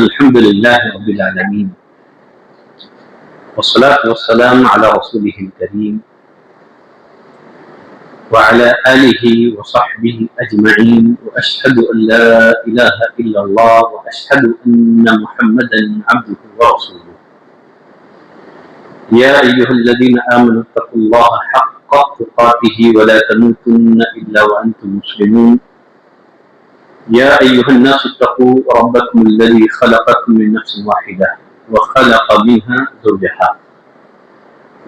الحمد لله رب العالمين والصلاة والسلام على رسوله الكريم وعلى آله وصحبه أجمعين وأشهد أن لا إله إلا الله وأشهد أن محمدا عبده ورسوله يا أيها الذين آمنوا اتقوا الله حق تقاته ولا تموتن إلا وأنتم مسلمون يا أيها الناس اتقوا ربكم الذي خلقكم من نفس واحدة وخلق منها زوجها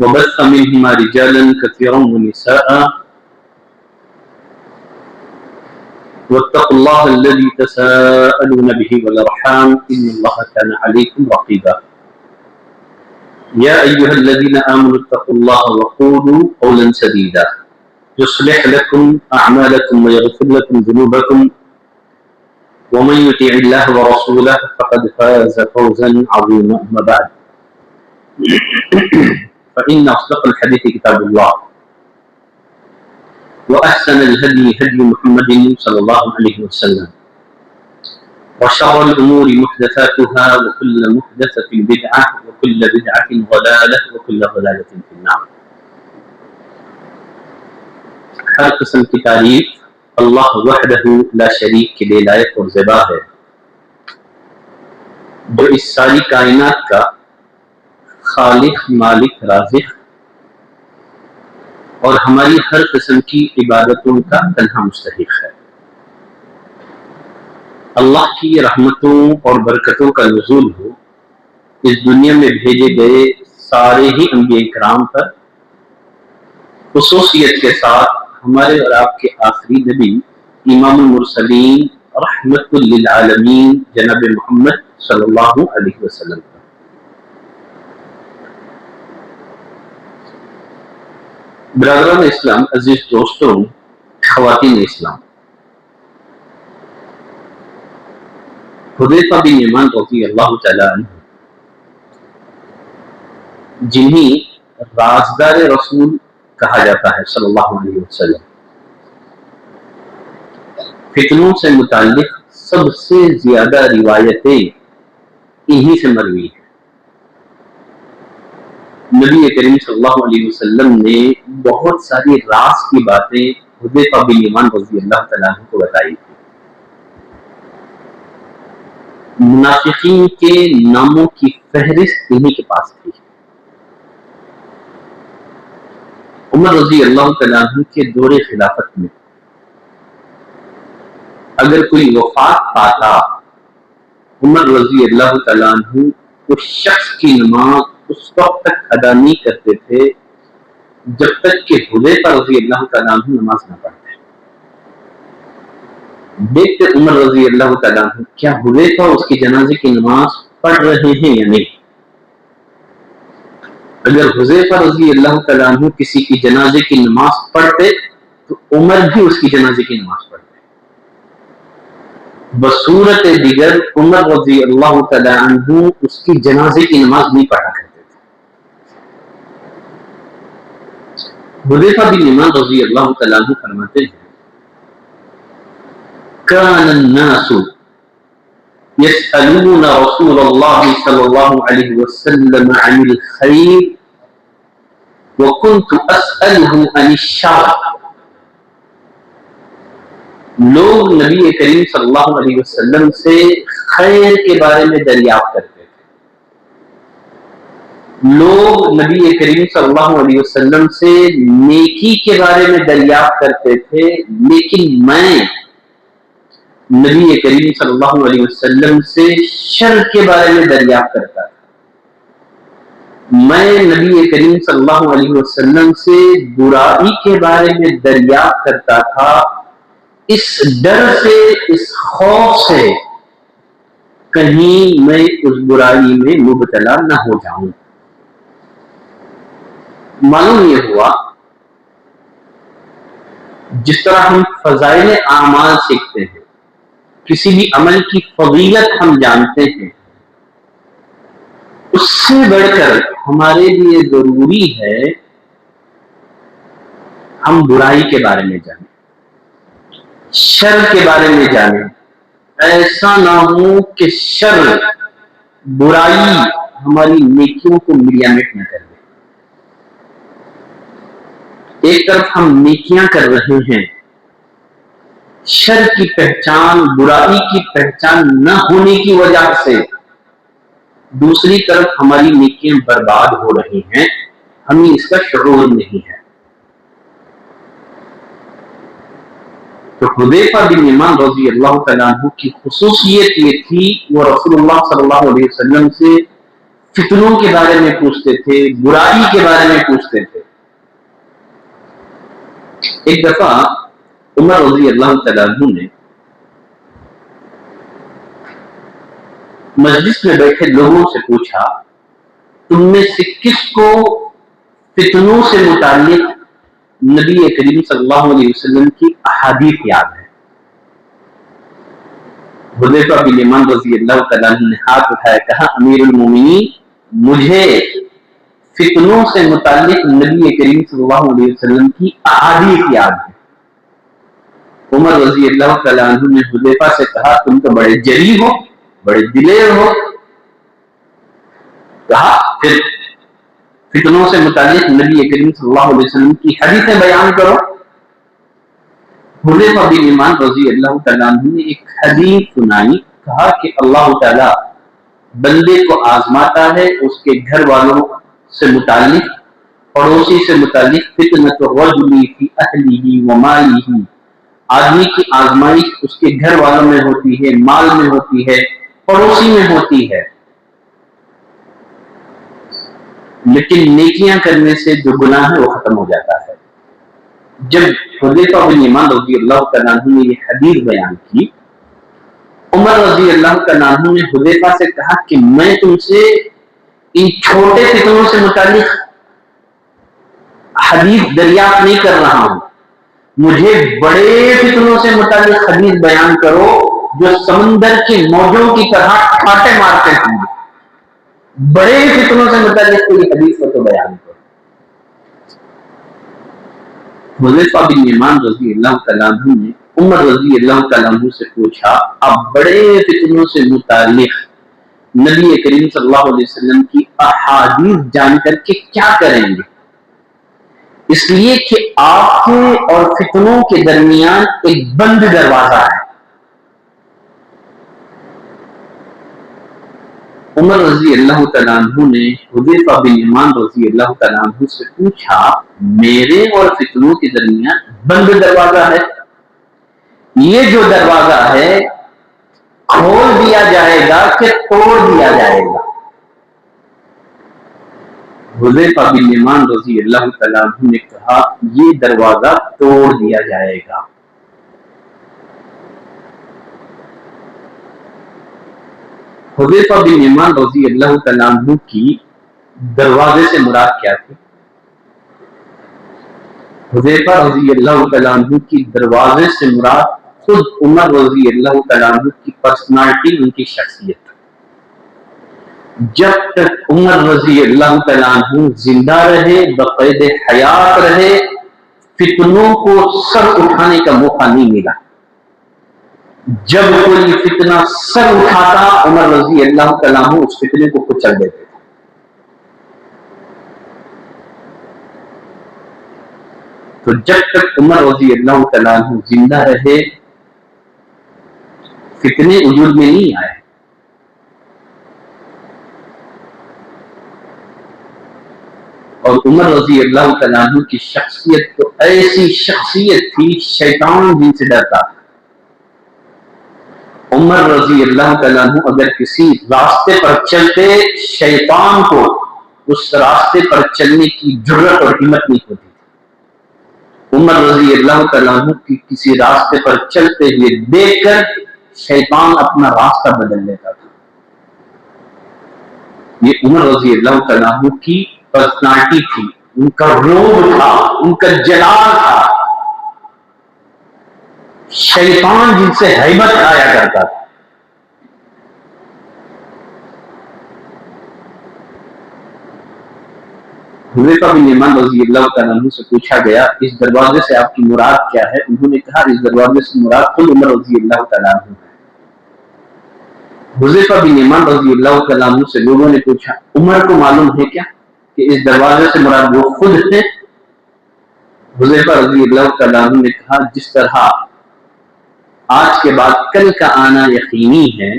وبث منهما رجالا كثيرا ونساء واتقوا الله الذي تساءلون به والأرحام إن الله كان عليكم رقيبا يا أيها الذين آمنوا اتقوا الله وقولوا قولا سديدا يصلح لكم أعمالكم ويغفر لكم ذنوبكم ومن يطع الله ورسوله فقد فاز فوزا عظيما. أما بعد فإن أصدق الحديث كتاب الله وأحسن الهدي هدي محمد صلى الله عليه وسلم وشر الأمور محدثاتها وكل محدثة بدعة وكل بدعة ضلالة وكل ضلالة في النار. ہر قسم کی تعریف اللہ وحدہ لا شریک کے لیے لائق اور زیبا ہے، جو اس ساری کائنات کا خالق، مالک، رازق اور ہماری ہر قسم کی عبادتوں کا تنہا مستحق ہے۔ اللہ کی رحمتوں اور برکتوں کا نزول ہو اس دنیا میں بھیجے گئے سارے ہی انبیاء کرام پر، خصوصیت کے ساتھ ہمارے اور آپ کے آخری نبی امام المرسلین رحمت للعالمین جناب محمد صلی اللہ علیہ وسلم پر۔ برادران اسلام، عزیز دوستوں، خواتین اسلام، حذیفہ بن یمان رضی اللہ تعالیٰ عنہ، جنہیں رازدار رسول کہا جاتا ہے صلی اللہ علیہ وسلم، فتنوں سے متعلق سب سے زیادہ روایتیں انہی سے مروی ہیں۔ نبی کریم صلی اللہ علیہ وسلم نے بہت ساری راز کی باتیں حذیفہ بن یمان رضی اللہ تعالیٰ عنہ کو بتائی تھی۔ منافقین کے ناموں کی فہرست انہی کے پاس تھی۔ عمر رضی اللہ تعالیٰ عنہ کے دور خلافت میں اگر کوئی وفات پاتا، عمر رضی اللہ تعالیٰ عنہ اس شخص کی نماز اس وقت تک ادا نہیں کرتے تھے جب تک کہ حذیفہ رضی اللہ تعالیٰ عنہ نماز نہ پڑھتے۔ دیکھتے عمر رضی اللہ تعالیٰ عنہ کیا حذیفہ اس کی جنازے کی نماز پڑھ رہے ہیں یا نہیں۔ اگر حذیفہ رضی اللہ تعالیٰ عنہ کسی کی جنازے کی نماز پڑھتے تو عمر بھی اس کی جنازے کی نماز پڑھتے۔ بصورت دیگر عمر رضی اللہ تعالیٰ عنہ اس کی جنازے کی نماز نہیں پڑھا کرتے تھے۔ حذیفہ بن یمان رضی اللہ تعالیٰ عنہ فرماتے ہیں، كان الناس يسألون رسول الله صلى الله عليه وسلم عن الخير وكنت أسأله عن الشر۔ لوگ نبی کریم صلی اللہ علیہ وسلم سے خیر کے بارے میں دریافت کرتے تھے، لوگ نبی کریم صلی اللہ علیہ وسلم سے نیکی کے بارے میں دریافت کرتے تھے، لیکن میں نبی کریم صلی اللہ علیہ وسلم سے شر کے بارے میں دریافت کرتا تھا۔ میں نبی کریم صلی اللہ علیہ وسلم سے برائی کے بارے میں دریافت کرتا تھا، اس ڈر سے، اس خوف سے کہیں میں اس برائی میں مبتلا نہ ہو جاؤں۔ معلوم یہ ہوا جس طرح ہم فضائل اعمال سیکھتے ہیں، کسی بھی عمل کی فضیلت ہم جانتے ہیں، اس سے بڑھ کر ہمارے لیے ضروری ہے ہم برائی کے بارے میں جانیں، شر کے بارے میں جانیں۔ ایسا نہ ہو کہ شر برائی ہماری نیکیوں کو ملیامٹ نہ کر دے. ایک طرف ہم نیکیاں کر رہے ہیں، شر کی پہچان، برائی کی پہچان نہ ہونے کی وجہ سے دوسری طرف ہماری نیکیاں برباد ہو رہی ہیں، ہمیں اس کا شعور نہیں ہے. تو حذیفہ بن یمان رضی اللہ تعالیٰ عنہ کی خصوصیت یہ تھی، وہ رسول اللہ صلی اللہ علیہ وسلم سے فتنوں کے بارے میں پوچھتے تھے، برائی کے بارے میں پوچھتے تھے. ایک دفعہ عمر رضی اللہ تعالیٰ عنہ نے مجلس میں بیٹھے لوگوں سے پوچھا، تم میں سے کس کو فتنوں سے متعلق نبی کریم صلی اللہ علیہ وسلم کی احادیث یاد ہے؟ حذیفہ بن یمان رضی اللہ تعالیٰ عنہ نے ہاتھ اٹھایا، کہا امیر المومنین مجھے فتنوں سے متعلق نبی کریم صلی اللہ علیہ وسلم کی احادیث یاد ہے. عمر رضی اللہ تعالیٰ عنہ نے حذیفہ سے کہا، تم تو بڑے جری ہو، بڑے دلیر ہو. کہا پھر فتنوں سے متعلق نبی کریم صلی اللہ علیہ وسلم کی حدیثیں بیان کرو. حذیفہ بن یمان رضی اللہ تعالیٰ عنہ نے ایک حدیث سنائی، کہا کہ اللہ تعالیٰ بندے کو آزماتا ہے اس کے گھر والوں سے متعلق، پڑوسی سے متعلق. فتنۃ الرجل فی اہلہ ومالہ، آدمی کی آزمائش اس کے گھر والوں میں ہوتی ہے، مال میں ہوتی ہے، پڑوسی میں ہوتی ہے. لیکن نیکیاں کرنے سے جو گناہ ہے وہ ختم ہو جاتا ہے. جب حذیفہ بن یمان رضی اللہ تعالیٰ عنہ نے یہ حدیث بیان کی، عمر رضی اللہ تعالیٰ عنہ نے حذیفہ سے کہا کہ میں تم سے ان چھوٹے فتنوں سے متعلق حدیث دریافت نہیں کر رہا ہوں، مجھے بڑے فتنوں سے متعلق حدیث بیان کرو جو سمندر کے موجوں کی طرح ٹھاٹے مارتے ہوں گے. بڑے فتنوں سے متعلق کوئی حدیث کو تو بیان کرو. حذیفہ بن یمان رضی اللہ تعالیٰ عنہ نے عمر رضی اللہ تعالیٰ عنہ سے پوچھا، آپ بڑے فتنوں سے متعلق نبی کریم صلی اللہ علیہ وسلم کی احادیث جان کر کے کیا کریں گے؟ اس لیے کہ آپ کے اور فتنوں کے درمیان ایک بند دروازہ ہے. عمر رضی اللہ تعالیٰ عنہ نے حذیفہ بن یمان رضی اللہ تعالیٰ عنہ سے پوچھا، میرے اور فتنوں کے درمیان بند دروازہ ہے، یہ جو دروازہ ہے کھول دیا جائے گا کہ توڑ دیا جائے گا؟ حذیفہ بن یمان رضی اللہ تعالیٰ عنہ نے کہا، یہ دروازہ توڑ دیا جائے گا. حذیفہ بن یمان رضی اللہ تعالیٰ عنہ کی دروازے سے مراد کیا تھی؟ حذیفہ رضی اللہ تعالیٰ عنہ کی دروازے سے مراد خود عمر رضی اللہ تعالیٰ عنہ کی پرسنالٹی، ان کی شخصیت. جب تک عمر رضی اللہ تعالیٰ عنہ زندہ رہے، بقید حیات رہے، فتنوں کو سر اٹھانے کا موقع نہیں ملا. جب کوئی فتنہ سر اٹھاتا عمر رضی اللہ تعالیٰ عنہ اس فتنے کو کچل دیتے تھے. تو جب تک عمر رضی اللہ تعالیٰ عنہ زندہ رہے فتنے وجود میں نہیں آئے. اور عمر رضی اللہ تعالیٰ عنہ کی شخصیت تو ایسی شخصیت تھی، شیطان جن سے ڈرتا تھا. عمر رضی اللہ تعالیٰ عنہ اگر کسی راستے پر چلتے، شیطان کو اس راستے پر چلنے کی جرأت اور ہمت نہیں ہوتی تھی. عمر رضی اللہ تعالیٰ عنہ کی کسی راستے پر چلتے ہوئے دیکھ کر شیطان اپنا راستہ بدل لیتا تھا. یہ عمر رضی اللہ تعالیٰ عنہ کی پرسنالٹی تھی، ان کا روب تھا، ان کا جلال تھا. شیطان جن سے ہیبت آیا کرتا تھا. حذیفہ بن یمان رضی اللہ تعالیٰ عنہ سے پوچھا گیا، اس دروازے سے آپ کی مراد کیا ہے؟ انہوں نے کہا، اس دروازے سے مراد خود عمر رضی اللہ تعالیٰ عنہ ہے. حذیفہ بن یمان رضی اللہ تعالیٰ عنہ سے لوگوں نے پوچھا عمر کو معلوم ہے کیا کہ اس دروازے سے مراد وہ خود ہے؟ حذیفہ رضی اللہ تعالیٰ عنہ نے کہا جس طرح آج کے بعد کل کا آنا یقینی ہے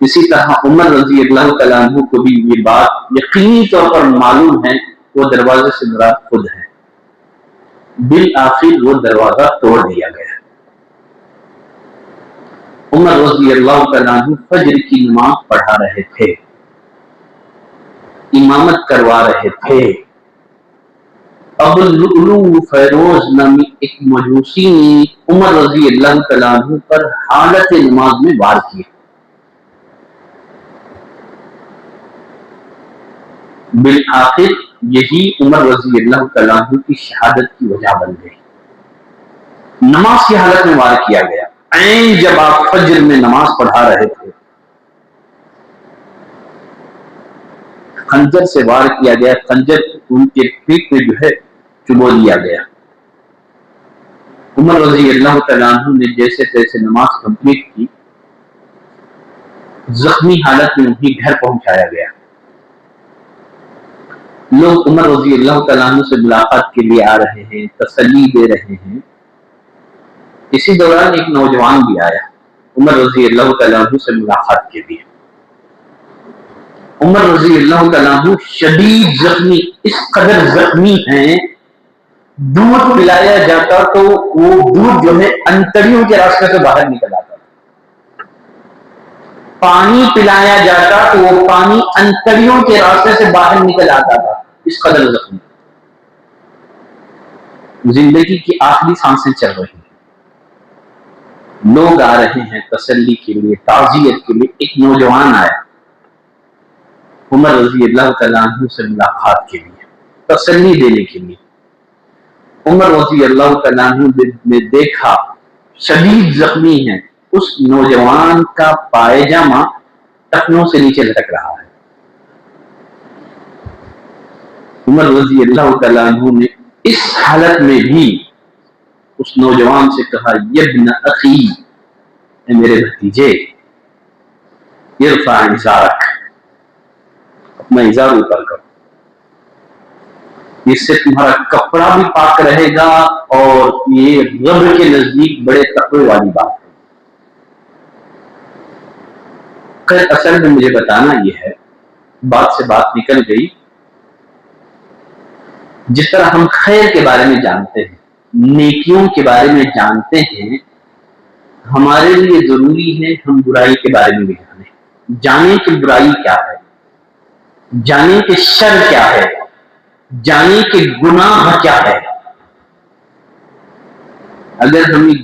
اسی طرح عمر رضی اللہ تعالیٰ عنہ کو بھی یہ بات یقینی طور پر معلوم ہے وہ دروازے سے مراد خود ہے۔ بالآخر وہ دروازہ توڑ دیا گیا۔ عمر رضی اللہ تعالیٰ عنہ فجر کی نماز پڑھا رہے تھے، امامت کروا رہے تھے۔ ابو اللؤلؤ فیروز نامی ایک مجوسی نے عمر رضی اللہ تعالیٰ عنہ پر حالت نماز میں وار کیا۔ بالآخر یہی عمر رضی اللہ تعالیٰ عنہ کی شہادت کی وجہ بن گئی۔ نماز کی حالت میں وار کیا گیا، عین جب آپ فجر میں نماز پڑھا رہے تھے خنجر سے وار کیا گیا، خنجر ان کے پیٹ میں جو ہے چبو دیا گیا۔ عمر رضی اللہ تعالیٰ عنہ نے جیسے تیسے نماز کمپلیٹ کی، زخمی حالت میں انہیں گھر پہنچایا گیا۔ لوگ عمر رضی اللہ تعالیٰ عنہ سے ملاقات کے لیے آ رہے ہیں، تسلی دے رہے ہیں۔ اسی دوران ایک نوجوان بھی آیا عمر رضی اللہ تعالیٰ عنہ سے ملاقات کے لیے۔ عمر رضی اللہ تعالیٰ عنہ شدید زخمی، اس قدر زخمی ہیں دودھ پلایا جاتا تو وہ دودھ جو ہے انتڑیوں کے راستے سے باہر نکل آتا، پانی پلایا جاتا تو وہ پانی انتڑیوں کے راستے سے باہر نکل آتا تھا، اس قدر زخمی۔ زندگی کی آخری سانسیں چل رہی ہیں، لوگ آ رہے ہیں تسلی کے لیے، تعزیت کے لیے۔ ایک نوجوان آیا عمر رضی اللہ تعالیٰ عنہ سے ملاقات کے لیے، تسلی دینے کے لیے۔ عمر رضی اللہ تعالیٰ عنہ نے دیکھا شدید زخمی ہے، اس نوجوان کا پائجامہ ٹخنوں سے نیچے لٹک رہا ہے۔ عمر رضی اللہ تعالیٰ عنہ نے اس حالت میں بھی اس نوجوان سے کہا یبن اخی، اے میرے بھتیجے، ارفع ازارک، اپنا ازار اوپر کرو، اس سے تمہارا کپڑا بھی پاک رہے گا اور یہ رب کے نزدیک بڑے تقوی والی بات ہے۔ خیر اصل میں مجھے بتانا یہ ہے، بات سے بات نکل گئی، جس طرح ہم خیر کے بارے میں جانتے ہیں، نیکیوں کے بارے میں جانتے ہیں، ہمارے لیے ضروری ہے ہم برائی کے بارے میں بھی جانیں کہ برائی کیا ہے، جانیں کہ شر کیا ہے، جانیں کہ گناہ کیا ہے۔ اگر ہمیں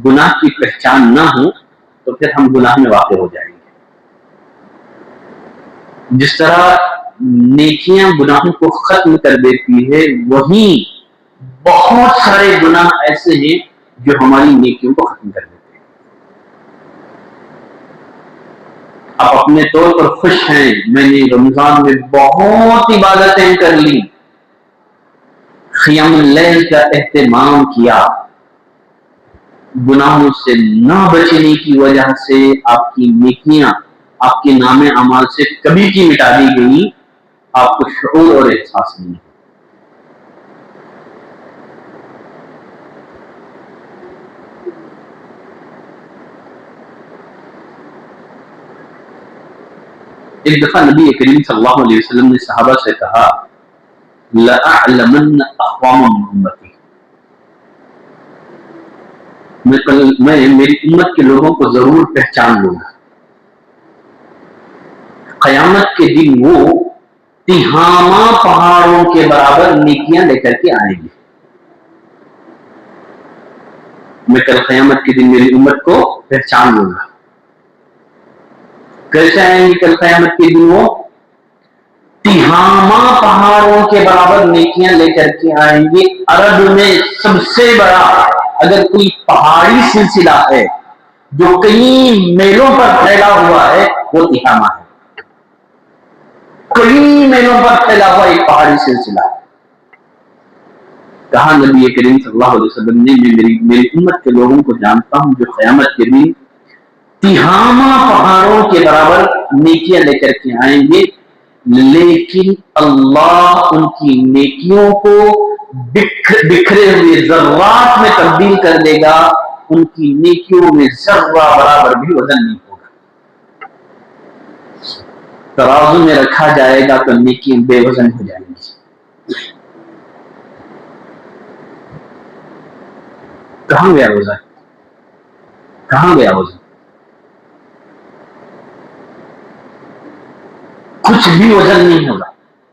گناہ کی پہچان نہ ہو تو پھر ہم گناہ میں واقع ہو جائیں گے۔ جس طرح نیکیاں گناہوں کو ختم کر دیتی ہے، وہیں بہت سارے گناہ ایسے ہیں جو ہماری نیکیوں کو ختم کر دیتے ہیں۔ آپ اپنے طور پر خوش ہیں، میں نے رمضان میں بہت عبادتیں کر لی، قیام اللیل کا اہتمام کیا، گناہوں سے نہ بچنے کی وجہ سے آپ کی نیکیاں آپ کے نام اعمال سے کبھی کی مٹا دی گئی، آپ کو شعور اور احساس نہیں ہے۔ ایک دفعہ نبی کریم صلی اللہ علیہ وسلم نے صحابہ سے کہا لَأَعْلَمَنَّ أَقْوَامًا مِنْ أُمَّتِي، میں میری امت کے لوگوں کو ضرور پہچان لوں گا۔ قیامت کے دن وہ تہامہ پہاڑوں کے برابر نیکیاں لے کر کے آئیں گے۔ میں کل قیامت کے دن میری امت کو پہچان لوں گا۔ کیسے آئیں گے کل قیامت کے دن؟ وہ تہامہ پہاڑوں کے برابر نیکیاں لے کر کے آئیں گے۔ عرب میں سب سے بڑا اگر کوئی پہاڑی سلسلہ ہے جو کئی میلوں پر پھیلا ہوا ہے وہ تہامہ ہے، کئی میلوں پر پھیلا ہوا ایک پہاڑی سلسلہ ہے۔ کہا نبی کریم صلی اللہ علیہ وسلم نے میری امت کے لوگوں کو جانتا ہوں جو قیامت کے دن تہامہ پہاڑوں کے برابر نیکیاں لے کر کے آئیں گے، لیکن اللہ ان کی نیکیوں کو بکھرے ہوئے ذرات میں تبدیل کر دے گا، ان کی نیکیوں میں ذرہ برابر بھی وزن نہیں ہوگا۔ ترازو میں رکھا جائے گا تو نیکیاں بے وزن ہو جائیں گی۔ کہاں گیا وزن؟ کہاں گیا وزن؟ کچھ بھی وزن نہیں ہوگا۔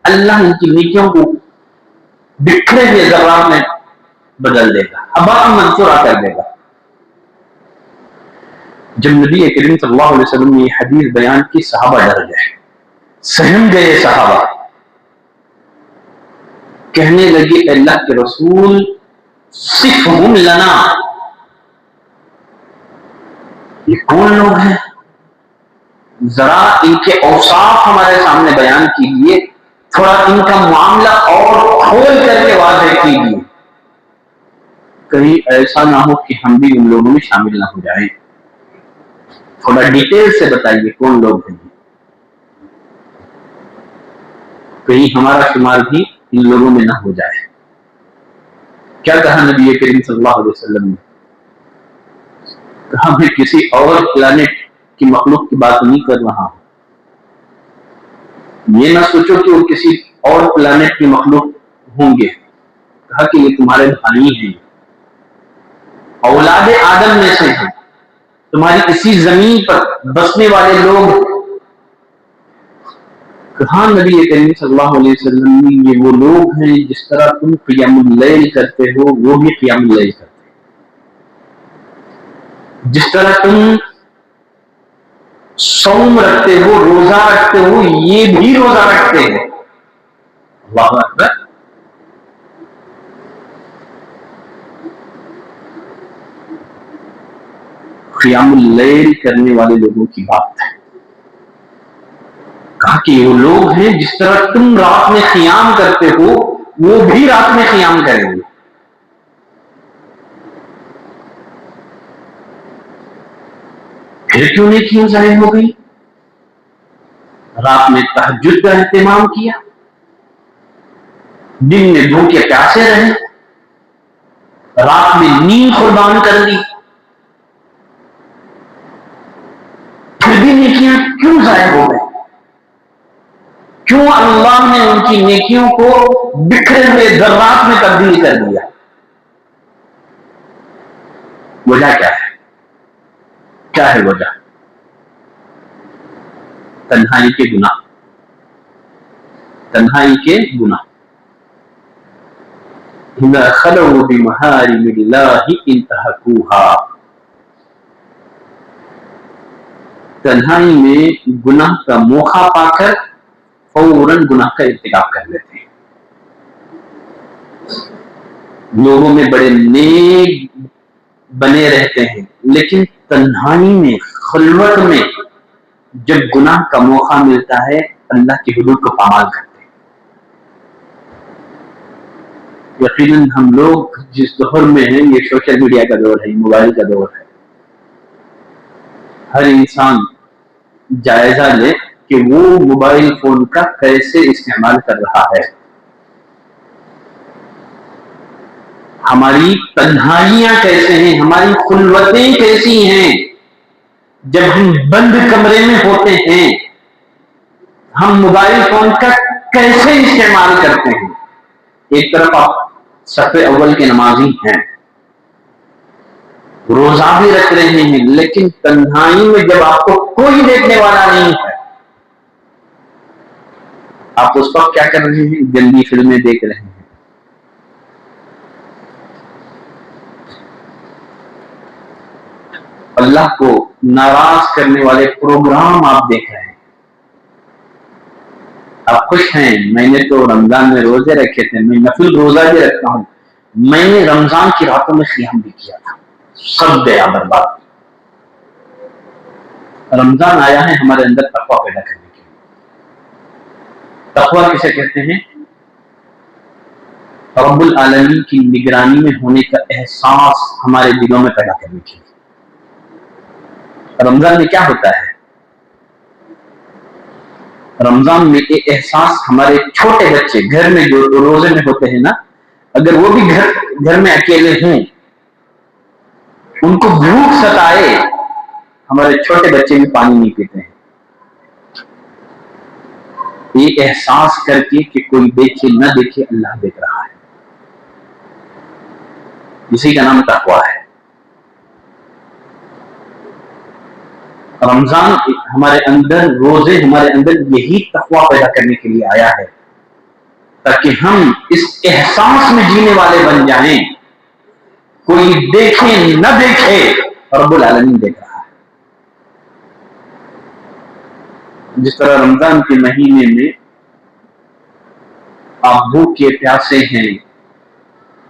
اللہ ان کی نیکیوں کو بکھرے ہوئے ذرات میں بدل دے گا، ابا منصورہ کر دے گا۔ جب نبی کریم صلی اللہ علیہ وسلم نے یہ حدیث بیان کی، صحابہ ڈر گئے، سہم گئے صحابہ، کہنے لگے اللہ کے رسول صفہم لنا، یہ کون لوگ ہیں؟ ذرا ان کے اوصاف ہمارے سامنے بیان کیجیے، تھوڑا ان کا معاملہ اور کھول کر کے واضح کیجیے، کہیں ایسا نہ ہو کہ ہم بھی ان لوگوں میں شامل نہ ہو جائیں۔ تھوڑا ڈیٹیل سے بتائیے کون لوگ ہیں، کہیں ہمارا شمار بھی ان لوگوں میں نہ ہو جائے۔ کیا کہا نبی کریم صلی اللہ علیہ وسلم نے؟ کہا میں کسی اور پلانٹ کی مخلوق کی بات نہیں کر رہا ہوں، یہ نہ سوچو کہ وہ کسی اور پلانٹ کی مخلوق ہوں گے، کہا کہ یہ تمہارے بھائی ہیں، اولاد آدم میں سے ہیں، تمہاری اسی زمین پر بسنے والے لوگ۔ کہا نبی کریم صلی اللہ علیہ وسلم یہ وہ لوگ ہیں جس طرح تم قیام اللیل کرتے ہو وہ بھی قیام اللیل کرتے ہیں، جس طرح تم صوم رکھتے ہو، روزہ رکھتے ہو، یہ بھی روزہ رکھتے ہیں۔ اللہ اکبر۔ قیام اللیل کرنے والے لوگوں کی بات ہے، کہا کہ وہ لوگ ہیں جس طرح تم رات میں قیام کرتے ہو وہ بھی رات میں قیام کریں گے۔ پھر کیوں نیکیاں ضائع ہو گئی؟ رات میں تہجد کا اہتمام کیا، دن میں بھوکے پیاسے رہے، رات میں نیند قربان کر دی، پھر بھی نیکیاں کیوں ضائع ہو گئی؟ کیوں اللہ نے ان کی نیکیوں کو بکھرے ہوئے ذرات میں تبدیل کر دیا؟ وجہ کیا ہے؟ کیا ہے وجہ؟ تنہائی کے گناہ، تنہائی کے گناہ۔ اِذَا خَلَوْا بِمَحَارِمِ اللَّهِ انتهكوها، تنہائی میں گناہ کا موقع پا کر فوراً گناہ کا ارتکاب کر لیتے ہیں۔ لوگوں میں بڑے نیک بنے رہتے ہیں، لیکن تنہائی میں، خلوت میں جب گناہ کا موقع ملتا ہے اللہ کی حدود کو پامال کرتے ہیں۔ یقیناً ہم لوگ جس دور میں ہیں یہ سوشل میڈیا کا دور ہے، موبائل کا دور ہے۔ ہر انسان جائزہ لے کہ وہ موبائل فون کا کیسے استعمال کر رہا ہے۔ ہماری تنہائیاں کیسے ہیں، ہماری خلوتیں کیسی ہیں؟ جب ہم بند کمرے میں ہوتے ہیں ہم موبائل فون کا کیسے استعمال کرتے ہیں؟ ایک طرف آپ صف اول کے نمازی ہیں، روزہ بھی رکھ رہے ہیں، لیکن تنہائی میں جب آپ کو کوئی دیکھنے والا نہیں ہے، آپ اس وقت کیا کر رہے ہیں؟ گندی فلمیں دیکھ رہے ہیں۔ اللہ کو ناراض کرنے والے پروگرام آپ دیکھ رہے ہیں۔ آپ خوش ہیں، میں نے تو رمضان میں روزے رکھے تھے، میں نفل روزہ بھی رکھتا ہوں، میں نے رمضان کی راتوں میں قیام بھی کیا تھا، سب گیا برباد۔ رمضان آیا ہے ہمارے اندر تقویٰ پیدا کرنے کے لیے۔ تقویٰ کسے کہتے ہیں؟ رب العالمین کی نگرانی میں ہونے کا احساس ہمارے دلوں میں پیدا کرنے کے لیے۔ رمضان میں کیا ہوتا ہے؟ رمضان میں یہ احساس ہمارے چھوٹے بچے گھر میں جو روزے میں ہوتے ہیں نا، اگر وہ بھی گھر میں اکیلے ہوں، ان کو بھوک ستائے، ہمارے چھوٹے بچے بھی پانی نہیں پیتے ہیں، یہ احساس کر کے کہ کوئی دیکھے نہ دیکھے اللہ دیکھ رہا ہے، اسی کا نام تقویٰ ہے۔ رمضان ہمارے اندر، روزے ہمارے اندر یہی تقویٰ پیدا کرنے کے لیے آیا ہے، تاکہ ہم اس احساس میں جینے والے بن جائیں، کوئی دیکھے نہ دیکھے رب العالمین دیکھ رہا ہے۔ جس طرح رمضان کے مہینے میں آپ بھوکے پیاسے ہیں،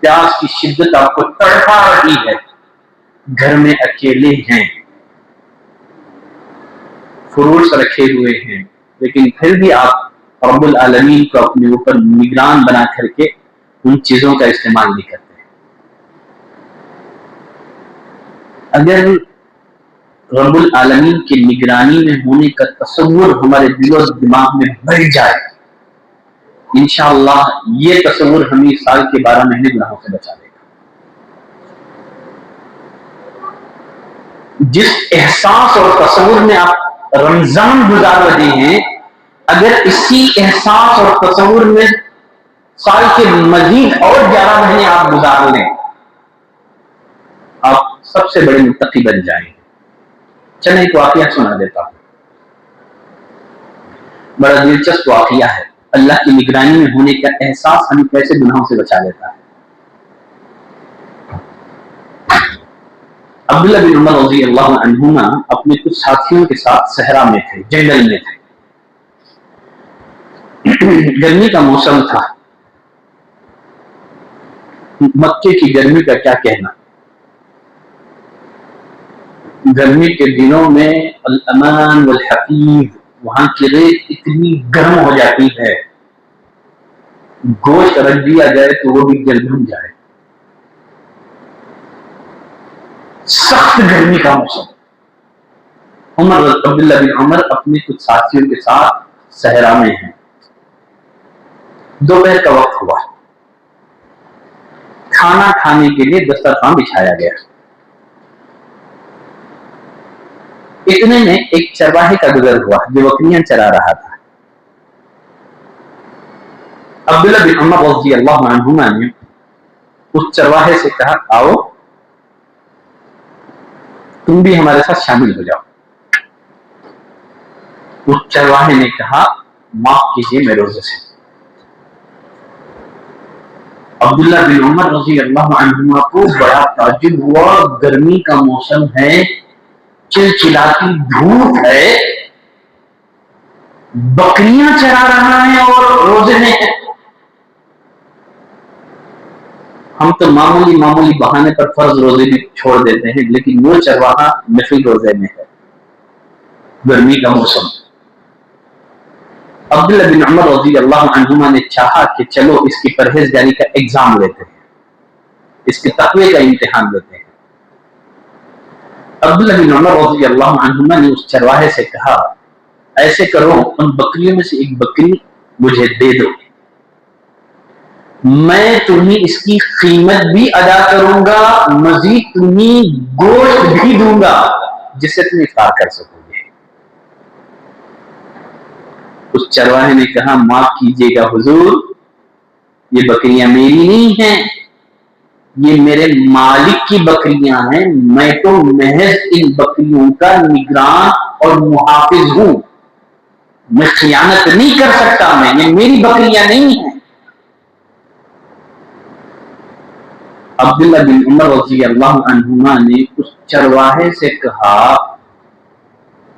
پیاس کی شدت آپ کو تڑپا رہی ہے، گھر میں اکیلے ہیں، فروٹس رکھے ہوئے ہیں، لیکن پھر بھی آپ رب العالمین کو اپنے اوپر نگران بنا کر کے ان چیزوں کا استعمال نہیں کرتے۔ اگر رب العالمین کی نگرانی میں ہونے کا تصور ہمارے دل و دماغ میں بڑھ جائے، انشاءاللہ یہ تصور ہمیں سال کے 12 مہینے گناہوں سے بچا لے گا۔ جس احساس اور تصور میں آپ رمضان گزار رہے ہیں، اگر اسی احساس اور تصور میں سال کے مزید اور 11 مہینے آپ گزار لیں، آپ سب سے بڑے متقی بن جائیں گے۔ چلیں ایک واقعہ سنا دیتا ہوں، بڑا دلچسپ واقعہ ہے، اللہ کی نگرانی میں ہونے کا احساس ہمیں کیسے گناہوں سے بچا لیتا ہے۔ عبداللہ بن عمر رضی اللہ عنہما اپنے کچھ ساتھیوں کے ساتھ صحرا میں تھے، جنگل میں تھے، گرمی کا موسم تھا، مکے کی گرمی کا کیا کہنا، گرمی کے دنوں میں الامان والحفیظ، وہاں کی ریت اتنی گرم ہو جاتی ہے، گوشت رکھ دیا جائے تو وہ بھی گلگل جائے، سخت گرمی کا موسم۔ عبداللہ بن عمر اپنے کچھ ساتھیوں کے ساتھ صحرا میں ہیں، دوپہر کا وقت ہوا، کھانا کھانے کے لیے دسترخوان بچھایا گیا، اتنے میں ایک چرواہے کا گزر ہوا جو بکریاں چرا رہا تھا۔ عبداللہ بن عمر رضی اللہ عنہما نے اس چرواہے سے کہا، آؤ تم بھی ہمارے ساتھ شامل ہو جاؤ۔ اس چرواہے نے کہا، معاف کیجیے میں روزے سے۔ عبداللہ بن عمر رضی اللہ عنہما کو بڑا تعجب ہوا، گرمی کا موسم ہے، چلچلاتی دھوپ ہے، بکریاں چرا رہا ہے اور روزے میں ہے۔ ہم تو معمولی بہانے پر فرض روزے بھی چھوڑ دیتے ہیں، لیکن وہ چرواہا نفل روزے میں ہے، گرمی کا موسم۔ عبداللہ بن عمر رضی اللہ عنہما نے چاہا کہ چلو اس کی پرہیزگاری کا ایگزام لیتے ہیں، اس کے تقوی کا امتحان لیتے ہیں۔ عبداللہ بن عمر رضی اللہ عنہما نے اس چرواہے سے کہا، ایسے کرو ان بکریوں میں سے ایک بکری مجھے دے دو، میں تمہیں اس کی قیمت بھی ادا کروں گا، مزید تمہیں گوشت بھی دوں گا جس سے تم افطار کر سکو گے۔ اس چرواہے نے کہا، معاف کیجیے گا حضور، یہ بکریاں میری نہیں ہیں، یہ میرے مالک کی بکریاں ہیں، میں تو محض ان بکریوں کا نگران اور محافظ ہوں، میں خیانت نہیں کر سکتا، یہ میری بکریاں نہیں ہیں۔ عبداللہ بن عمر رضی اللہ عنہما نے اس چرواہے سے کہا،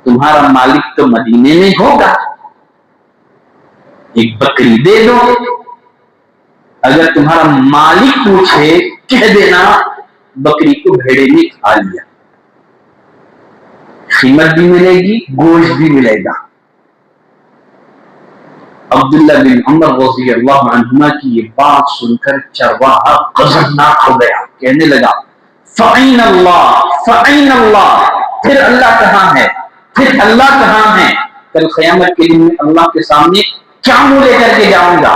تمہارا مالک تو مدینے میں ہوگا، ایک بکری دے دو، اگر تمہارا مالک پوچھے کہہ دینا بکری کو بھیڑے نے کھا لیا، قیمت بھی ملے گی، گوشت بھی ملے گا۔ عبداللہ بن عمر رضی اللہ عنہما کی یہ بات سن کر چرواہا غضبناک ہو گیا، کہنے لگا، فَأَيْنَ اللَّهُ فَأَيْنَ اللَّهُ، پھر اللہ کہاں ہے، پھر اللہ کہاں ہے، کل قیامت کے دن میں اللہ کے سامنے کیا منہ لے کر کے جاؤں گا؟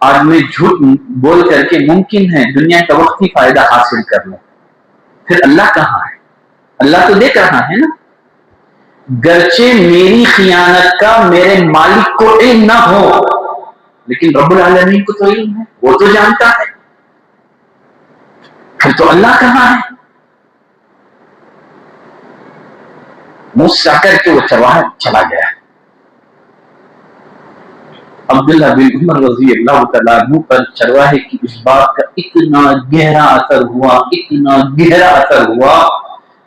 آج میں جھوٹ بول کر کے ممکن ہے دنیا کا وقتی فائدہ حاصل کر لوں، پھر اللہ کہاں ہے؟ اللہ تو دیکھ رہا ہے نا، گرچہ میری خیانت کا میرے مالک کو علم نہ ہو لیکن رب العالمین کو تو علم ہے، وہ تو جانتا ہے، پھر تو اللہ کہاں ہے؟ مسا کر کے وہ چرواہا چلا گیا۔ عبداللہ بن عمر رضی اللہ تعالیٰ عنہ پر چرواہے کی اس بات کا اتنا گہرا اثر ہوا، اتنا گہرا اثر ہوا،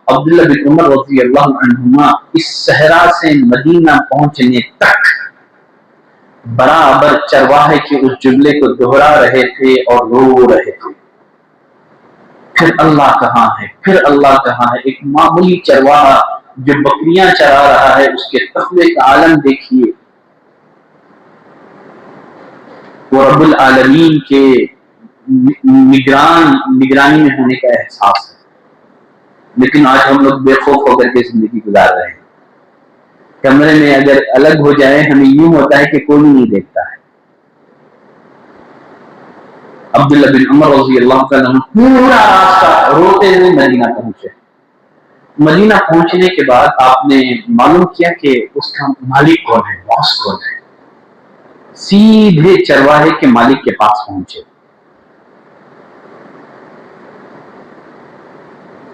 عبداللہ بن عمر رضی اللہ عنہما اس صحرا سے مدینہ پہنچنے تک برابر چرواہے کے اس جملے کو دہرا رہے تھے اور رو رہے تھے، پھر اللہ کہاں ہے، پھر اللہ کہاں ہے۔ ایک معمولی چرواہا جو بکریاں چرا رہا ہے، اس کے تقوی کا عالم دیکھیے، وہ رب العالمین کے نگرانی میں ہونے کا احساس ہے۔ لیکن آج ہم لوگ بے خوف ہو کر کے زندگی گزار رہے ہیں، کمرے میں اگر الگ ہو جائے ہمیں یوں ہوتا ہے کہ کوئی نہیں دیکھتا ہے۔ عبداللہ بن عمر رضی اللہ تعالیٰ عنہ پورا راستہ روتے ہوئے مدینہ پہنچے۔ مدینہ پہنچنے کے بعد آپ نے معلوم کیا کہ اس کا مالک کون ہے، باس کون ہے، سیدھے چرواہے کے مالک کے پاس پہنچے۔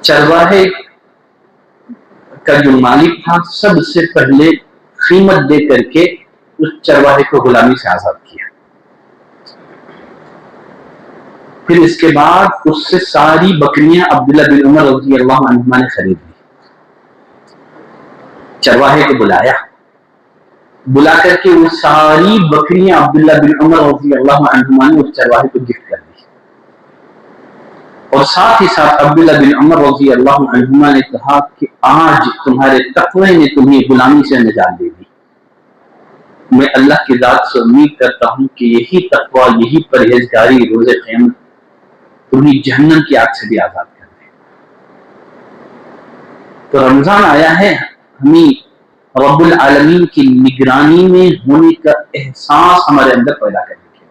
چرواہے کا جو مالک تھا سب سے پہلے قیمت دے کر کے اس چرواہے کو غلامی سے آزاد کیا، پھر اس کے بعد اس سے ساری بکریاں عبداللہ بن عمر رضی اللہ عنہما نے خرید لی۔ چرواہے کو بلایا، بلا کر کے وہ ساری بکریاں عبداللہ بن عمر رضی اللہ عنہما نے اس چرواہے کو گفٹ کر دی، اور ساتھ ہی ساتھ عبداللہ بن عمر رضی اللہ عنہما نے کہا کہ آج تمہارے تقوی نے تمہیں غلامی سے نجات دے دی، میں اللہ کی ذات سے امید کرتا ہوں کہ یہی تقوی، یہی پرہیزگاری روز قیامت تمہیں جہنم کی آگ سے بھی آزاد کر دے۔ تو رمضان آیا ہے، ہمیں رب العالمین کی نگرانی میں ہونے کا احساس ہمارے اندر پیدا کرنے کے۔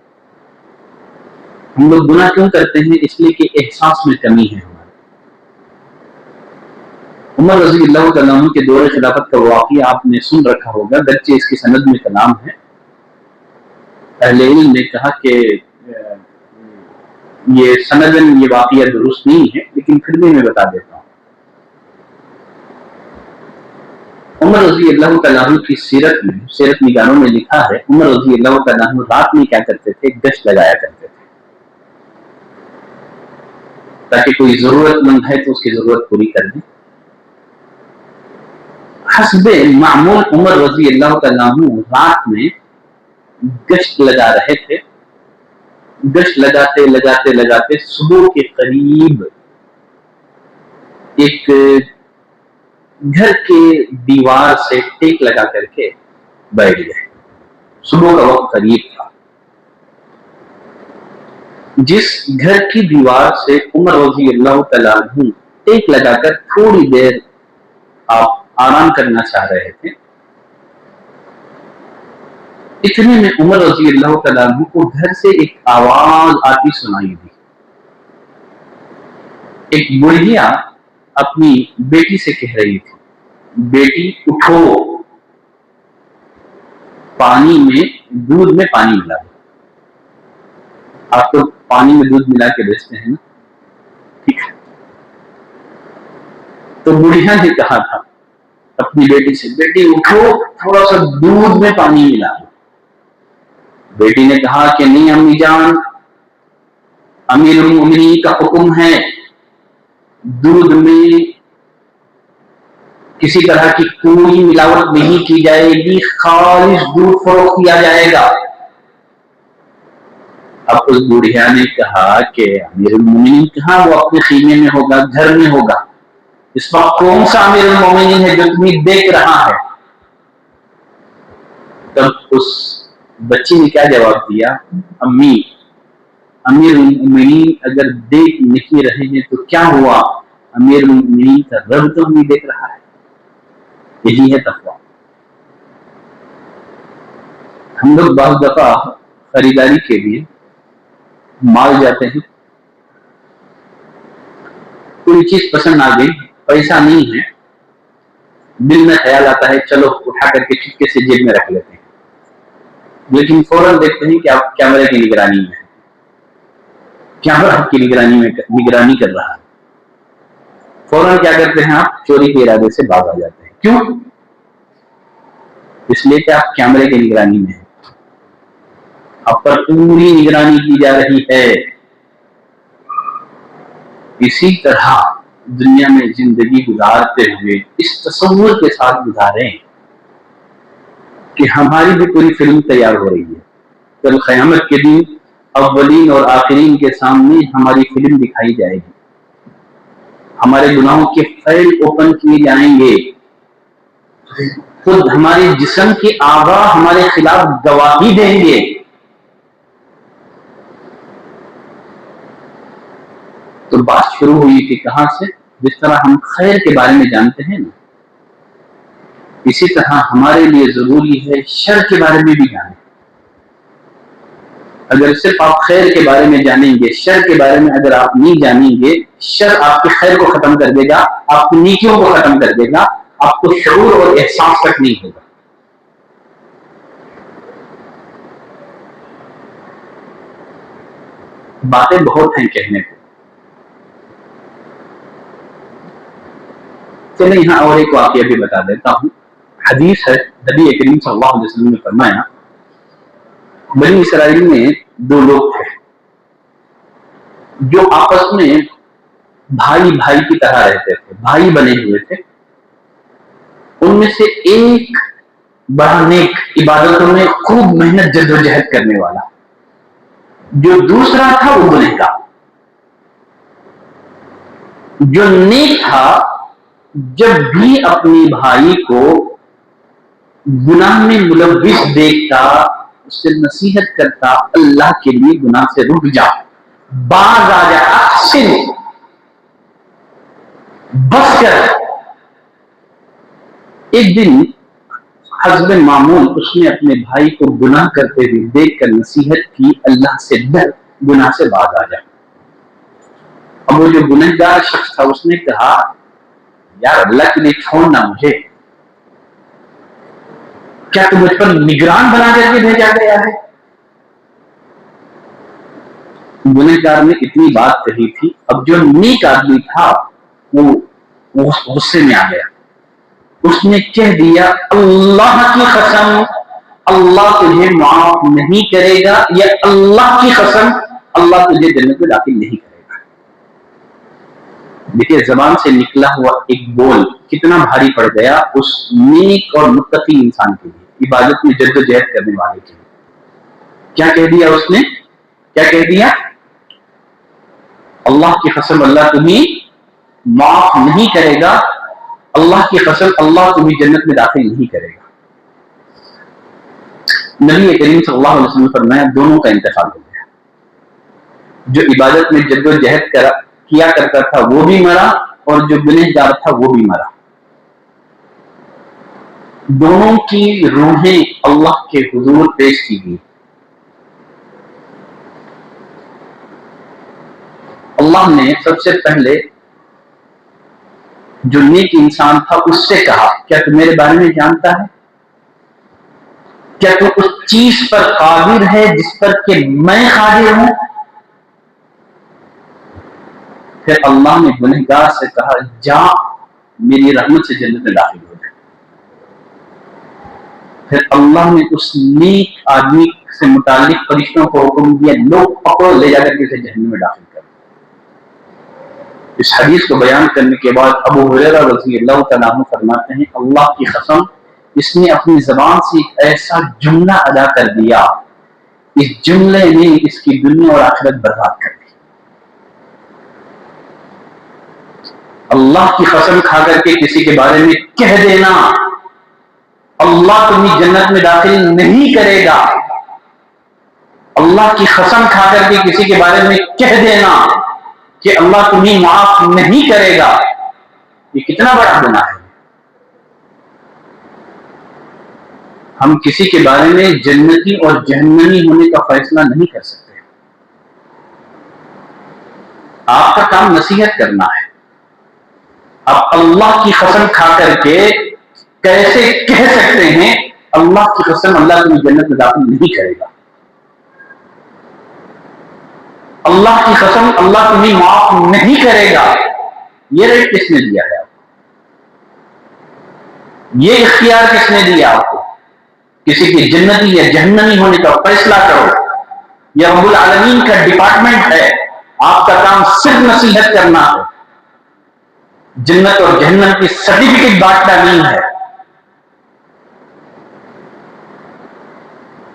ہم لوگ گناہ کیوں کرتے ہیں؟ اس لیے کہ احساس میں کمی ہے ہمارے۔ عمر رضی اللہ تعالیٰ عنہ کے دور خلافت کا واقعہ آپ نے سن رکھا ہوگا، گرچہ اس کی سند میں کلام ہے، اہل علم نے کہا کہ یہ سندن یہ واقعہ درست نہیں ہے، لیکن پھر بھی میں بتا دیتا ہوں۔ عمر رضی اللہ تعالیٰ عنہ کی سیرت میں، سیرت نگاروں نے لکھا ہے، عمر رضی اللہ تعالیٰ عنہ رات میں کیا کرتے تھے؟ گشت لگایا کرتے تھے، تاکہ کوئی ضرورت مند ہے تو اس کی ضرورت پوری کر دیں۔ حسب معمول عمر رضی اللہ تعالیٰ عنہ رات میں گشت لگا رہے تھے، گشت لگاتے لگاتے لگاتے صبح کے قریب ایک گھر کے دیوار سے ٹیک لگا کر کے بیٹھ گئے۔ صبح کا وقت قریب تھا، جس گھر کی دیوار سے عمر رضی اللہ تعالیٰ عنہ ٹیک لگا کر تھوڑی دیر آپ آرام کرنا چاہ رہے تھے، اتنے میں عمر رضی اللہ تعالیٰ عنہ کو گھر سے ایک آواز آتی سنائی دی۔ ایک بڑھیا اپنی بیٹی سے کہہ رہی تھی، بیٹی اٹھو، پانی میں دودھ میں پانی ملا دو۔ آپ تو پانی میں دودھ ملا کے بیچتے ہیں نا، ٹھیک ہے؟ تو بڑھیا نے کہا تھا اپنی بیٹی سے، بیٹی اٹھو، تھوڑا سا دودھ میں پانی ملا دو۔ بیٹی نے کہا کہ نہیں امی جان، امیر المومنین کا حکم ہے، دودھ میں کسی طرح کی کوئی ملاوٹ نہیں کی جائے گی، خالص دودھ فروخت کیا جائے گا۔ اب اس بڑھیا نے کہا کہ امیر المومنین کہاں، وہ اپنے خیمے میں ہوگا، گھر میں ہوگا، اس وقت کون سا امیر المومنین ہے جو تمہیں دیکھ رہا ہے؟ تب اس بچی نے کیا جواب دیا؟ امی، امیر المومنین اگر دیکھ نہیں رہے ہیں تو کیا ہوا، امیر المومنین کا رب تو ہمیں دیکھ رہا ہے۔ یہی ہے تقویٰ۔ ہم لوگ بعض دفعہ خریداری کے لیے مال جاتے ہیں، کوئی چیز پسند آ گئی، پیسہ نہیں ہے، دل میں خیال آتا ہے چلو اٹھا کر کے چپکے سے جیب میں رکھ لیتے ہیں، لیکن فوراً دیکھتے ہیں کہ آپ کیمرے کی نگرانی میں، کیمرہ آپ کی نگرانی کر رہا ہے، فوراً کیا کرتے ہیں آپ چوری کے ارادے سے باز آ جاتے ہیں۔ کیوں؟ اس لیے کہ آپ کیمرے کی نگرانی میں ہیں، آپ پر پوری نگرانی کی جا رہی ہے۔ اسی طرح دنیا میں زندگی گزارتے ہوئے اس تصور کے ساتھ گزاریں کہ ہماری بھی پوری فلم تیار ہو رہی ہے، کل قیامت کے دن اولین اور آخرین کے سامنے ہماری فلم دکھائی جائے گی، ہمارے گناہوں کے فائل اوپن کیے جائیں گے، خود ہمارے جسم کے اعضاء ہمارے خلاف گواہی دیں گے۔ تو بات شروع ہوئی تھی کہاں سے؟ جس طرح ہم خیر کے بارے میں جانتے ہیں نا، اسی طرح ہمارے لیے ضروری ہے شر کے بارے میں بھی جانیں۔ اگر صرف آپ خیر کے بارے میں جانیں گے، شر کے بارے میں اگر آپ نہیں جانیں گے، شر آپ کے خیر کو ختم کر دے گا، آپ کی نیکیوں کو ختم کر دے گا، آپ کو شعور اور احساس تک نہیں ہوگا۔ باتیں بہت ہیں کہنے کو، چلے یہاں اور ایک واقعہ بھی بتا دیتا ہوں۔ حدیث ہے، نبی کریم صلی اللہ علیہ وسلم نے فرمایا، بنی اسرائیل میں دو لوگ تھے جو آپس میں بھائی بھائی کی طرح رہتے تھے، بھائی بنے ہوئے تھے۔ ان میں سے ایک بڑا نیک، عبادتوں میں خوب محنت جدوجہد کرنے والا، جو دوسرا تھا وہ گنہگار۔ جو نیک تھا جب بھی اپنے بھائی کو گناہ میں ملوث دیکھتا اس سے نصیحت کرتا، اللہ کے لیے گناہ سے رک جا، باز آ جا، احسن، بس کر۔ ایک دن حسب معمول اس نے اپنے بھائی کو گناہ کرتے ہوئے دیکھ کر نصیحت کی، اللہ سے ڈر، گناہ سے باز آ جا۔ اب وہ جو گنہگار شخص تھا اس نے کہا، یار اللہ کے لیے چھوڑنا مجھے، کیا تم مجھ پر نگران بنا کر کے بھیجا گیا ہے؟ گنہگار نے اتنی بات کہی تھی، اب جو نیک آدمی تھا وہ غصے میں آ گیا، اس نے کہہ دیا، اللہ کی قسم اللہ تجھے معاف نہیں کرے گا، یا اللہ کی قسم اللہ تجھے جنت میں داخل نہیں کرے گا۔ دیکھیے زبان سے نکلا ہوا ایک بول کتنا بھاری پڑ گیا اس نیک اور متقی انسان کے لیے، عبادت میں جدوجہد کرنے والے کے لیے۔ کیا کہہ دیا اس نے؟ کیا کہہ دیا؟ اللہ کی قسم اللہ تمہیں معاف نہیں کرے گا، اللہ کی قسم اللہ تمہیں جنت میں داخل نہیں کرے گا۔ نبی کریم صلی اللہ علیہ وسلم نے فرمایا دونوں کا انتقال ہو گیا، جو عبادت میں جدوجہد کیا کرتا تھا وہ بھی مرا، اور جو گنہگار تھا وہ بھی مرا۔ دونوں کی روحیں اللہ کے حضور پیش کی گئی۔ اللہ نے سب سے پہلے جو نیک انسان تھا اس سے کہا، کیا تم میرے بارے میں جانتا ہے؟ کیا تو اس چیز پر قادر ہے جس پر کہ میں قادر ہوں؟ پھر اللہ نے گنہگار سے کہا، جا میری رحمت سے جنت میں داخل ہو جائے۔ پھر اللہ نے اس نیک آدمی سے متعلق فرشتوں کو حکم دیا، لوگ پکڑو لے جا کر کے اسے جہنم میں داخل کر۔ اس حدیث کو بیان کرنے کے بعد ابو ہریرہ رضی اللہ تعالیٰ عنہ فرماتے ہیں، اللہ کی قسم اس نے اپنی زبان سے ایسا جملہ ادا کر دیا، اس جملے نے اس کی دنیا اور آخرت برباد کر دی۔ اللہ کی قسم کھا کر کے کسی کے بارے میں کہہ دینا اللہ تمہیں جنت میں داخل نہیں کرے گا، اللہ کی قسم کھا کر کے کسی کے بارے میں کہہ دینا کہ اللہ تمہیں معاف نہیں کرے گا، یہ کتنا بڑا گناہ ہے۔ ہم کسی کے بارے میں جنتی اور جہنمی ہونے کا فیصلہ نہیں کر سکتے. آپ کا کام نصیحت کرنا ہے. آپ اللہ کی قسم کھا کر کے کیسے کہہ سکتے ہیں اللہ کی قسم اللہ تمہیں جنت میں داخل نہیں کرے گا؟ اللہ کی قسم اللہ تمہیں معاف نہیں کرے گا. یہ رائٹ کس نے دیا ہے آپ کو؟ یہ اختیار کس نے دیا آپ کو؟ کسی کی جنتی یا جہنمی ہونے کا فیصلہ کرو. یہ رب العالمین کا ڈپارٹمنٹ ہے. آپ کا کام صرف نصیحت کرنا ہے. جنت اور جہنم کی سرٹیفکیٹ بانٹنا نہیں ہے.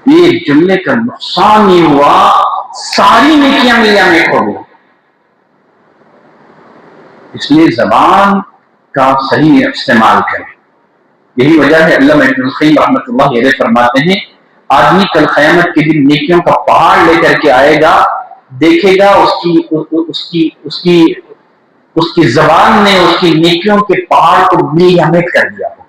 یہ جملے کا نقصان یہ ہوا ساری نیکیاں ملیا میں ہو گئی. اس لیے زبان کا صحیح استعمال کریں. یہی وجہ ہے علامہ ابن القیم رحمۃ اللہ علیہ فرماتے ہیں آدمی کل قیامت کے دن نیکیوں کا پہاڑ لے کر کے آئے گا, دیکھے گا اس کی زبان نے اس کی نیکیوں کے پہاڑ کو میٹ کر دیا ہوگا.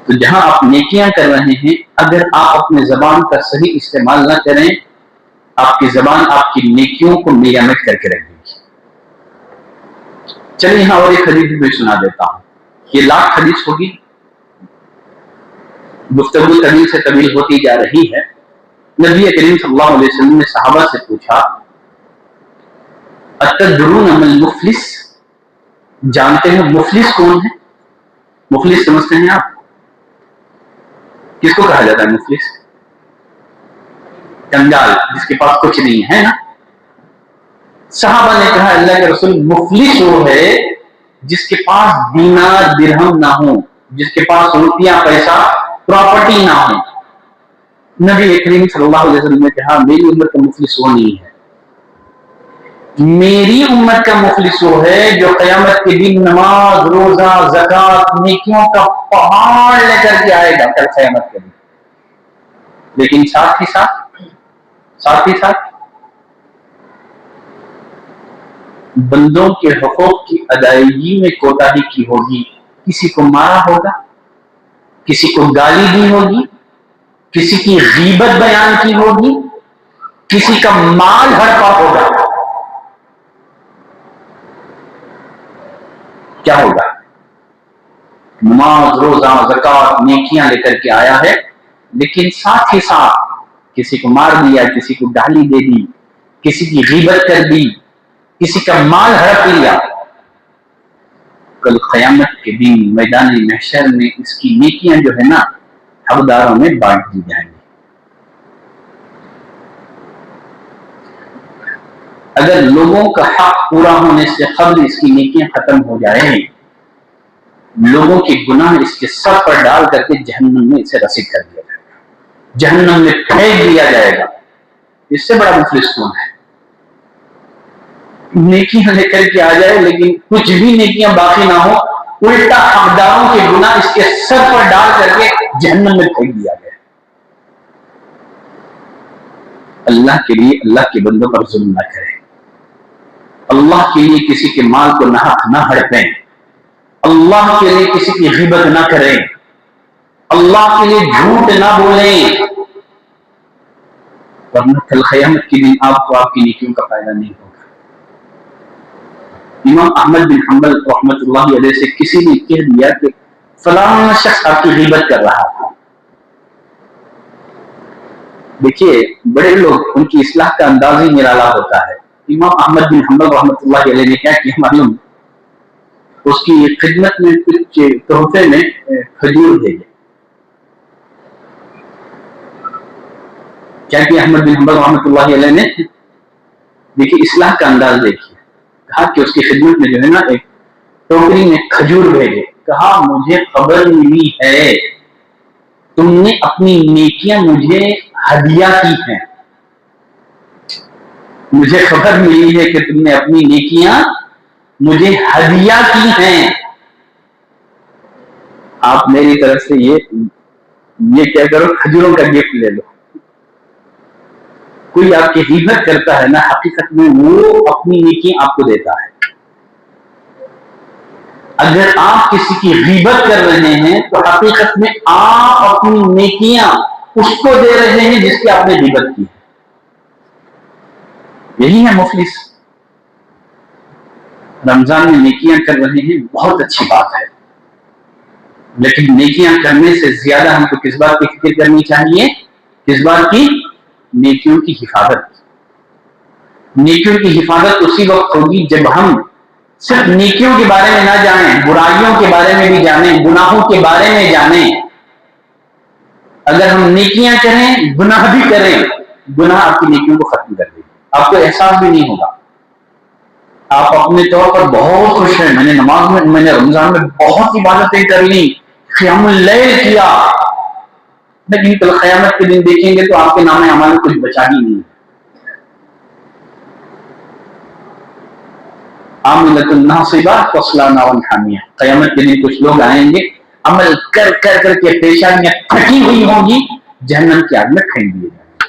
تو جہاں آپ نیکیاں کر رہے ہیں اگر آپ اپنے زبان کا صحیح استعمال نہ کریں آپ کی زبان آپ کی نیکیوں کو میٹ کر کے رکھ دے گی. چلیے یہاں اور ایک حدیث بھی سنا دیتا ہوں. یہ لاکھ حدیث ہوگی, گفتگو طویل سے طویل ہوتی جا رہی ہے. نبی کریم صلی اللہ علیہ وسلم نے صحابہ سے پوچھا اتدرون من المفلس, جانتے ہیں مفلس کون ہے؟ مفلس سمجھتے ہیں آپ؟ کس کو کہا جاتا ہے مفلس؟ کنگال, جس کے پاس کچھ نہیں ہے نا. صحابہ نے کہا اللہ کے رسول مفلس وہ ہے جس کے پاس دینار درہم نہ ہو, جس کے پاس روپیہ پیسہ پراپرٹی نہ ہو. نبی کریم صلی اللہ علیہ وسلم نے کہا میری امت کا مفلس وہ نہیں ہے. میری امت کا مفلس وہ ہے جو قیامت کے دن نماز روزہ زکات نیکیوں کا پہاڑ لے کر کے آئے گا کل قیامت کے دن. لیکن ساتھ ہی ساتھ بندوں کے حقوق کی ادائیگی میں کوتاہی کی ہوگی. کسی کو مارا ہوگا, کسی کو گالی دی ہوگی, کسی کی غیبت بیان کی ہوگی, کسی کا مال ہڑپا ہوگا. کیا ہوگا؟ نماز روزہ زکات نیکیاں لے کر کے آیا ہے لیکن ساتھ ہی ساتھ کسی کو مار دیا, کسی کو گالی دے دی, کسی کی غیبت کر دی, کسی کا مال ہڑپ لیا. کل قیامت کے دن میدان محشر میں اس کی نیکیاں جو ہے نا حقداروں میں بانٹ دی جائیں گی. اگر لوگوں کا حق پورا ہونے سے قبل اس کی نیکیاں ختم ہو جائیں, لوگوں کے گناہ اس کے سر پر ڈال کر کے جہنم میں اسے رسید کر دیا جائے گا, جہنم میں پھینک دیا جائے گا. اس سے بڑا مفلس کون ہے؟ نیکیاں لے کر کے آ جائے لیکن کچھ بھی نیکیاں باقی نہ ہو, الٹا حقداروں کے گناہ اس کے سر پر ڈال کر کے جہنم میں پھینک دیا گیا. اللہ کے لیے اللہ کے بندوں پر ظلم نہ کریں. اللہ کے لیے کسی کے مال کو ناحق نہ ہڑپیں. اللہ کے لیے کسی کی غیبت نہ کریں. اللہ کے لیے جھوٹ نہ بولیں, ورنہ کل قیامت کے دن آپ کو آپ کی نیکیوں کا فائدہ نہیں ہوگا. امام احمد بن حنبل رحمۃ اللہ علیہ سے کسی نے کہہ دیا کہ فلاں شخص آپ کی غیبت کر رہا تھا. دیکھیے بڑے لوگ ان کی اصلاح کا انداز ہی نرالا ہوتا ہے. امام احمد بن حنبل رحمۃ اللہ علیہ نے کیا کیا معلوم؟ اس کی خدمت میں کچھ تحفے میں کھجور بھیجے. کیا کہ احمد بن حنبل رحمۃ اللہ علیہ نے دیکھیے اصلاح کا انداز دیکھیے, کہا کہ اس کی خدمت میں جو ہے نا ایک ٹوکری میں کھجور بھیجے. کہا مجھے خبر ملی ہے تم نے اپنی نیکیاں مجھے ہدیہ کی ہیں. مجھے خبر ملی ہے کہ تم نے اپنی نیکیاں مجھے ہدیہ کی ہیں. آپ میری طرف سے یہ کیا کرو, کھجوروں کا گفٹ لے لو. کوئی آپ کی غیبت کرتا ہے نا حقیقت میں وہ اپنی نیکی آپ کو دیتا ہے. اگر آپ کسی کی غیبت کر رہے ہیں تو حقیقت میں آپ اپنی نیکیاں اس کو دے رہے ہیں جس کی آپ نے غیبت کی ہے. یہی ہے مفلس. رمضان میں نیکیاں کر رہے ہیں بہت اچھی بات ہے، لیکن نیکیاں کرنے سے زیادہ ہم کو کس بات کی فکر کرنی چاہیے؟ کس بات کی؟ نیکیوں کی حفاظت. نیکیوں کی حفاظت اسی وقت ہوگی جب ہم صرف نیکیوں کے بارے میں نہ جانیں، برائیوں کے بارے میں بھی جانیں، گناہوں کے بارے میں جانیں. اگر ہم نیکیاں کریں، گناہ بھی کریں، گناہ آپ کی نیکیوں کو ختم کر دے گا. آپ کو احساس بھی نہیں ہوگا. آپ اپنے طور پر بہت خوش ہیں، میں نے رمضان میں بہت عبادتیں کر لی، قیام اللیل کیا، لیکن کل قیامت کے دن دیکھیں گے تو آپ کے نام اعمال کچھ بچا ہی نہیں. عاملۃ ناصبہ تصلی نارا حامیہ. قیامت کے دن کچھ لوگ آئیں گے عمل کر کر کر کے پیشانیاں پھٹی ہوئی ہوں گی، جہنم کی آگ میں پھینک دیے جائیں گے.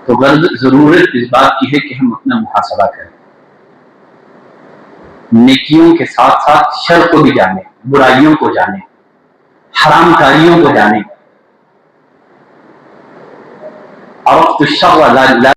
تو غرض ضرورت اس بات کی ہے کہ ہم اپنا محاسبہ کریں، نیکیوں کے ساتھ ساتھ شر کو بھی جانیں، برائیوں کو جانیں، حرام کاریوں کو جانیں. عرفت الشر لا